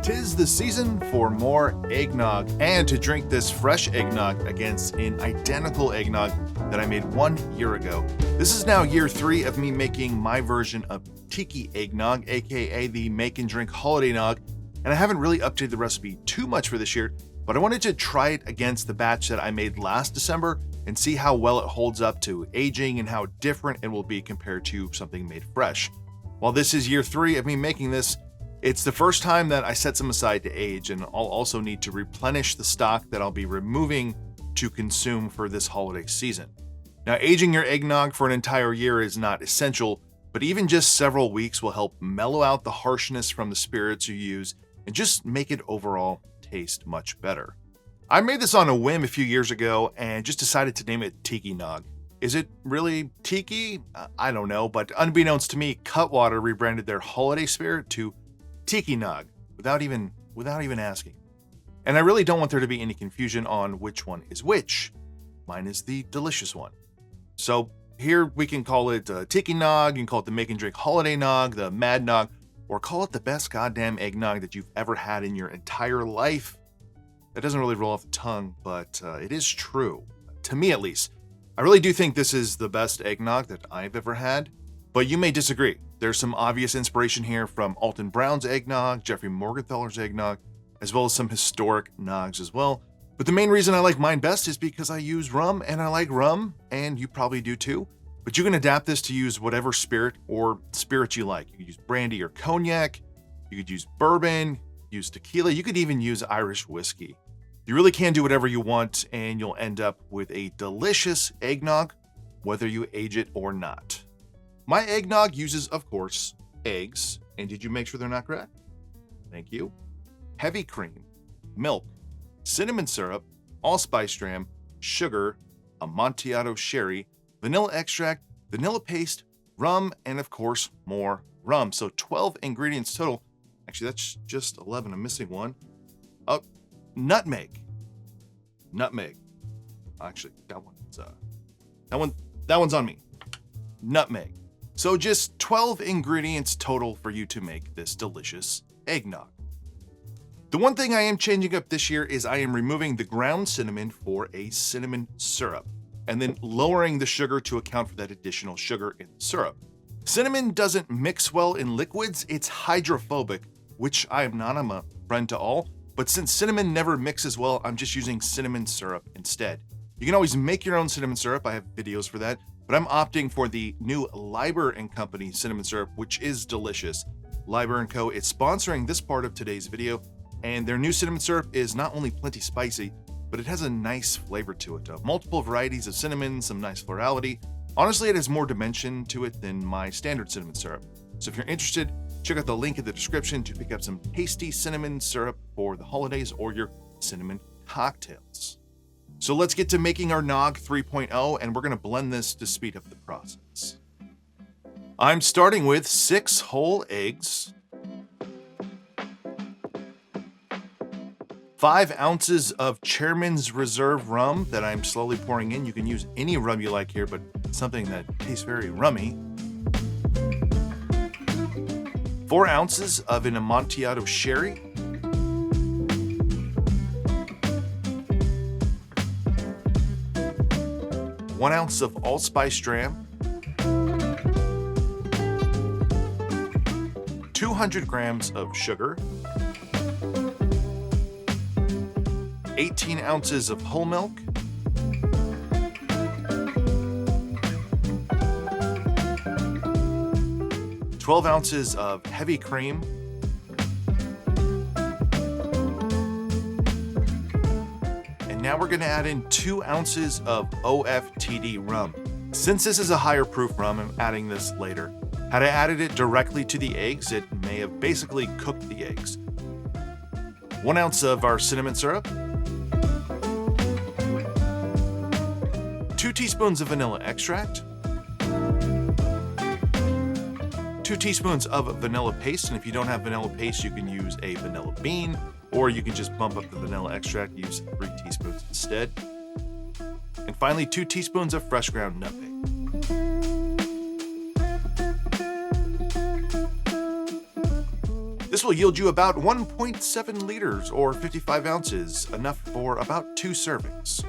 'Tis the season for more eggnog, and to drink this fresh eggnog against an identical eggnog that I made 1 year ago. This is now year 3 of me making my version of Tiki eggnog, aka the Make and Drink holiday nog, and I haven't really updated the recipe too much for this year, but I wanted to try it against the batch that I made last December and see how well it holds up to aging and how different it will be compared to something made fresh. While this is year 3 of me making this, it's the first time that I set some aside to age, and I'll also need to replenish the stock that I'll be removing to consume for this holiday season. Now, aging your eggnog for an entire year is not essential, but even just several weeks will help mellow out the harshness from the spirits you use and just make it overall taste much better. I made this on a whim a few years ago and just decided to name it Tiki Nog. Is it really Tiki? I don't know, but unbeknownst to me, Cutwater rebranded their holiday spirit to Tiki Nog without even asking. And I really don't want there to be any confusion on which one is which. Mine is the delicious one. So here we can call it Tiki Nog, you can call it the Make and Drink holiday nog, the Mad Nog, or call it the best goddamn eggnog that you've ever had in your entire life. That doesn't really roll off the tongue, but it is true. To me at least. I really do think this is the best eggnog that I've ever had, but you may disagree. There's some obvious inspiration here from Alton Brown's eggnog, Jeffrey Morgenthaler's eggnog, as well as some historic nogs as well. But the main reason I like mine best is because I use rum, and I like rum, and you probably do too. But you can adapt this to use whatever spirit or spirits you like. You could use brandy or cognac, you could use bourbon, use tequila, you could even use Irish whiskey. You really can do whatever you want, and you'll end up with a delicious eggnog, whether you age it or not. My eggnog uses, of course, eggs, and did you make sure they're not cracked? Thank you. Heavy cream, milk, cinnamon syrup, allspice dram, sugar, Amontillado sherry, vanilla extract, vanilla paste, rum, and of course, more rum. So 12 ingredients total. Actually, that's just 11. I'm missing one. Oh, nutmeg. Actually, that one's on me. Nutmeg. So just 12 ingredients total for you to make this delicious eggnog. The one thing I am changing up this year is I am removing the ground cinnamon for a cinnamon syrup, and then lowering the sugar to account for that additional sugar in the syrup. Cinnamon doesn't mix well in liquids, it's hydrophobic, which I am not, I'm a friend to all, but since cinnamon never mixes well, I'm just using cinnamon syrup instead. You can always make your own cinnamon syrup, I have videos for that, but I'm opting for the new Liber & Company cinnamon syrup, which is delicious. Liber & Co. is sponsoring this part of today's video, and their new cinnamon syrup is not only plenty spicy, but it has a nice flavor to it. Multiple varieties of cinnamon, some nice florality. Honestly, it has more dimension to it than my standard cinnamon syrup. So if you're interested, check out the link in the description to pick up some tasty cinnamon syrup for the holidays or your cinnamon cocktails. So let's get to making our Nog 3.0, and we're going to blend this to speed up the process. I'm starting with 6 whole eggs, 5 ounces of Chairman's Reserve rum that I'm slowly pouring in. You can use any rum you like here, but something that tastes very rummy. 4 ounces of an Amontillado sherry. 1 ounce of allspice dram. 200 grams of sugar. 18 ounces of whole milk. 12 ounces of heavy cream. And now we're gonna add in 2 ounces of OFTD rum. Since this is a higher proof rum, I'm adding this later. Had I added it directly to the eggs, it may have basically cooked the eggs. 1 ounce of our cinnamon syrup. 2 teaspoons of vanilla extract. 2 teaspoons of vanilla paste, and if you don't have vanilla paste, you can use a vanilla bean, or you can just bump up the vanilla extract, use 3 teaspoons instead. And finally, 2 teaspoons of fresh ground nutmeg. This will yield you about 1.7 liters or 55 ounces, enough for about 2 servings.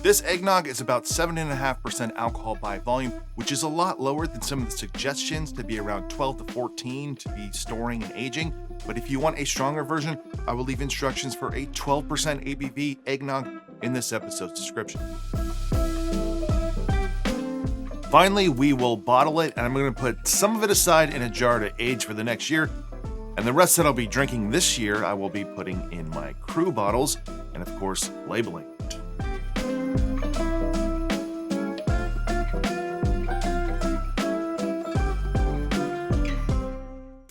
This eggnog is about 7.5% alcohol by volume, which is a lot lower than some of the suggestions to be around 12 to 14 to be storing and aging. But if you want a stronger version, I will leave instructions for a 12% ABV eggnog in this episode's description. Finally, we will bottle it, and I'm going to put some of it aside in a jar to age for the next year. And the rest that I'll be drinking this year, I will be putting in my crew bottles and, of course, labeling.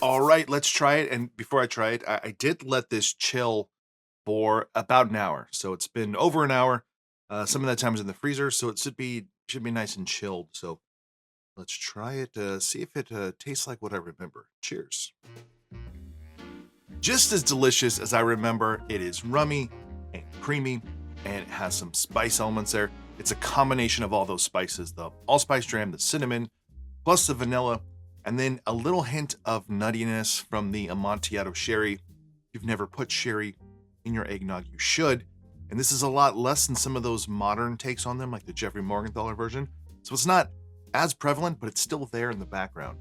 All right, let's try it. And before I try it, I did let this chill for about an hour. So it's been over an hour. Some of that time is in the freezer, so it should be nice and chilled. So let's try it, see if it tastes like what I remember. Cheers. Just as delicious as I remember. It is rummy and creamy, and it has some spice elements there. It's a combination of all those spices, the allspice dram, the cinnamon, plus the vanilla, and then a little hint of nuttiness from the Amontillado sherry. If you've never put sherry in your eggnog, you should. And this is a lot less than some of those modern takes on them, like the Jeffrey Morgenthaler version. So it's not as prevalent, but it's still there in the background.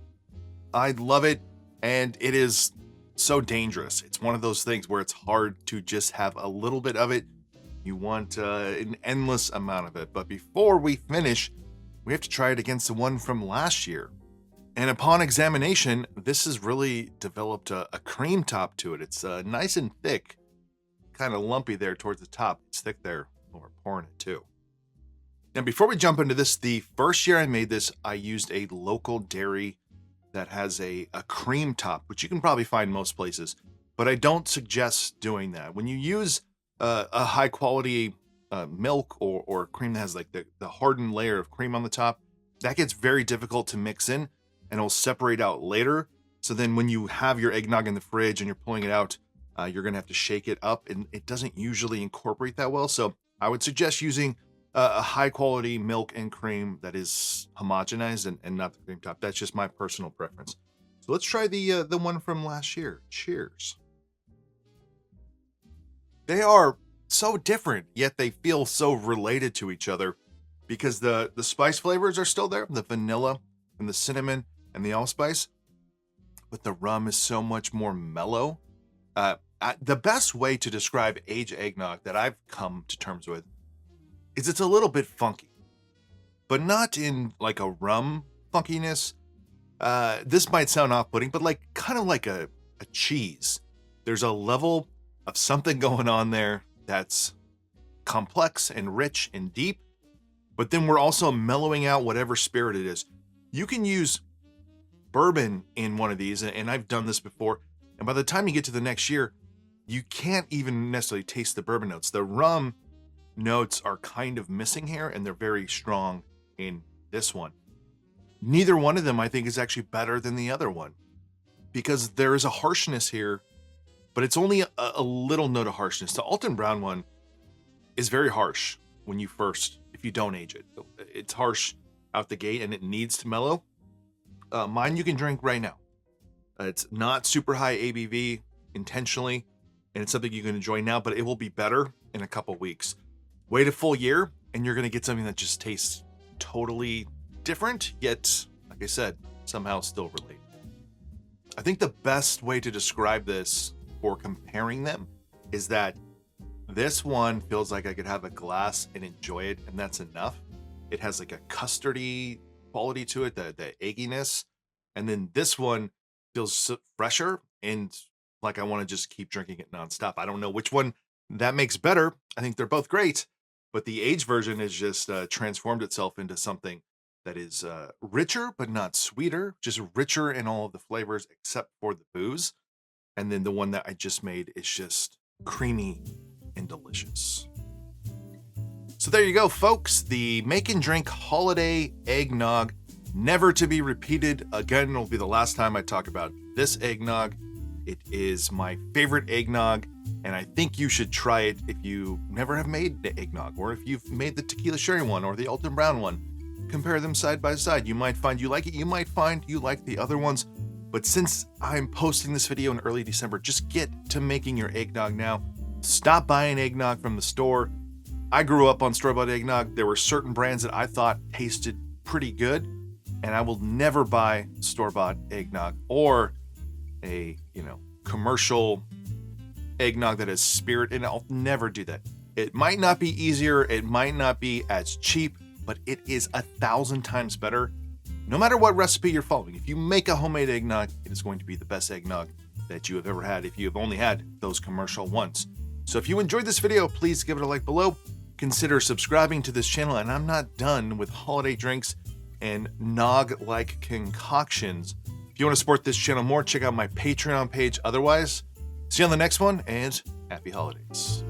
I love it, and it is so dangerous. It's one of those things where it's hard to just have a little bit of it. You want an endless amount of it. But before we finish, we have to try it against the one from last year. And upon examination, this has really developed a cream top to it. It's nice and thick, kind of lumpy there towards the top. It's thick there when we're pouring it too. Now, before we jump into this, the first year I made this, I used a local dairy that has a cream top, which you can probably find most places, but I don't suggest doing that. When you use a high quality milk or cream that has like the hardened layer of cream on the top, that gets very difficult to mix in, and it'll separate out later. So then when you have your eggnog in the fridge and you're pulling it out, you're going to have to shake it up, and it doesn't usually incorporate that well. So I would suggest using a high quality milk and cream that is homogenized and not the cream top. That's just my personal preference. So let's try the one from last year. Cheers. They are so different, yet they feel so related to each other because the spice flavors are still there, the vanilla and the cinnamon and the allspice, but the rum is so much more mellow. The best way to describe aged eggnog that I've come to terms with is it's a little bit funky, but not in like a rum funkiness. This might sound off-putting, but like kind of like a cheese. There's a level of something going on there that's complex and rich and deep, but then we're also mellowing out whatever spirit it is. You can use bourbon in one of these, and I've done this before, and by the time you get to the next year, you can't even necessarily taste the bourbon notes. The rum notes are kind of missing here, and they're very strong in this one. Neither one of them, I think, is actually better than the other one because there is a harshness here, but it's only a little note of harshness. The Alton Brown one is very harsh if you don't age it. It's harsh out the gate, and it needs to mellow. Mine you can drink right now. It's not super high ABV intentionally, and it's something you can enjoy now, but it will be better in a couple weeks. Wait a full year, and you're going to get something that just tastes totally different, yet, like I said, somehow still related. I think the best way to describe this for comparing them is that this one feels like I could have a glass and enjoy it, and that's enough. It has like a custardy quality to it, the egginess. And then this one feels fresher and like I want to just keep drinking it nonstop. I don't know which one that makes better. I think they're both great, but the aged version has just transformed itself into something that is richer, but not sweeter, just richer in all of the flavors except for the booze. And then the one that I just made is just creamy and delicious. So there you go, folks. The Make and Drink Holiday Eggnog, never to be repeated again. It'll be the last time I talk about this eggnog. It is my favorite eggnog, and I think you should try it if you never have made the eggnog, or if you've made the tequila sherry one or the Alton Brown one. Compare them side by side. You might find you like it. You might find you like the other ones. But since I'm posting this video in early December, just get to making your eggnog now. Stop buying eggnog from the store. I grew up on store-bought eggnog. There were certain brands that I thought tasted pretty good, and I will never buy store-bought eggnog or a, commercial eggnog that has spirit in it. I'll never do that. It might not be easier, it might not be as cheap, but it is 1,000 times better. No matter what recipe you're following, if you make a homemade eggnog, it is going to be the best eggnog that you have ever had if you have only had those commercial ones. So if you enjoyed this video, please give it a like below. Consider subscribing to this channel, and I'm not done with holiday drinks and nog-like concoctions. If you want to support this channel more, check out my Patreon page. Otherwise, see you on the next one, and happy holidays.